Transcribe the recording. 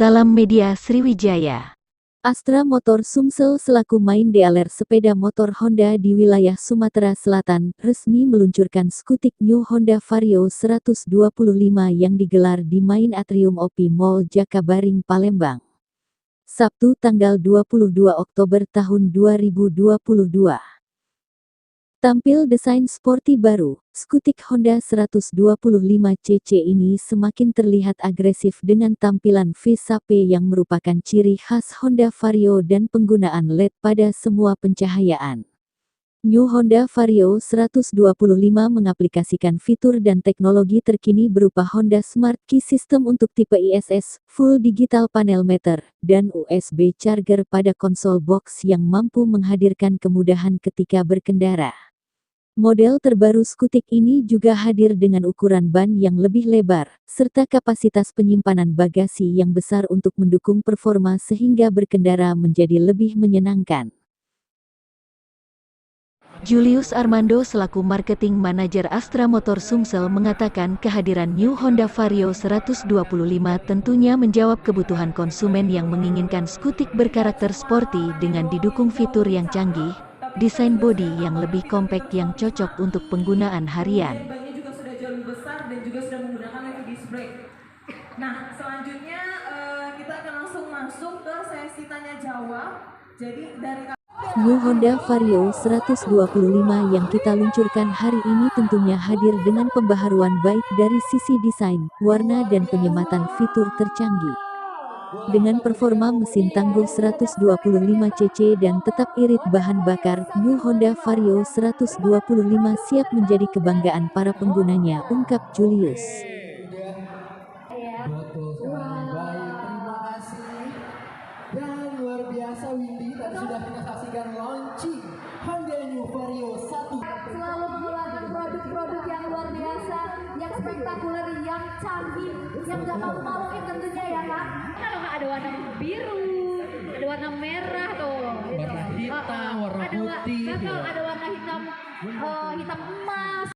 Salam Media Sriwijaya. Astra Motor Sumsel selaku main dealer sepeda motor Honda di wilayah Sumatera Selatan, resmi meluncurkan skutik New Honda Vario 125 yang digelar di Main Atrium OP Mall Jakabaring, Palembang. Sabtu tanggal 22 Oktober tahun 2022. Tampil desain sporty baru, skutik Honda 125cc ini semakin terlihat agresif dengan tampilan V-Sape yang merupakan ciri khas Honda Vario dan penggunaan LED pada semua pencahayaan. New Honda Vario 125 mengaplikasikan fitur dan teknologi terkini berupa Honda Smart Key System untuk tipe ISS, Full Digital Panel Meter, dan USB Charger pada konsol box yang mampu menghadirkan kemudahan ketika berkendara. Model terbaru skutik ini juga hadir dengan ukuran ban yang lebih lebar, serta kapasitas penyimpanan bagasi yang besar untuk mendukung performa sehingga berkendara menjadi lebih menyenangkan. Julius Armando selaku Marketing Manager Astra Motor Sumsel mengatakan kehadiran New Honda Vario 125 tentunya menjawab kebutuhan konsumen yang menginginkan skutik berkarakter sporty dengan didukung fitur yang canggih, desain bodi yang lebih kompak yang cocok untuk penggunaan harian. Bannya juga sudah jauh lebih besar dan juga sudah menggunakan LED disc brake. Nah, selanjutnya kita akan langsung masuk ke sesi tanya jawab. Jadi dari New Honda Vario 125 yang kita luncurkan hari ini tentunya hadir dengan pembaharuan baik dari sisi desain, warna dan penyematan fitur tercanggih. Dengan performa mesin tangguh 125cc dan tetap irit bahan bakar, New Honda Vario 125 siap menjadi kebanggaan para penggunanya, ungkap Julius. Betul sekali. Baik, terima kasih. Dan luar biasa Windy, tadi sudah kita saksikan launching Honda New Vario 1. Selalu mengeluarkan produk-produk yang luar biasa, yang spektakuler, yang canggih, yang gak malu-maluin tentunya ya Kak. Kalau nggak ada warna biru, ada warna merah tuh. Warna hitam, warna putih. Kalau ada warna hitam, hitam emas,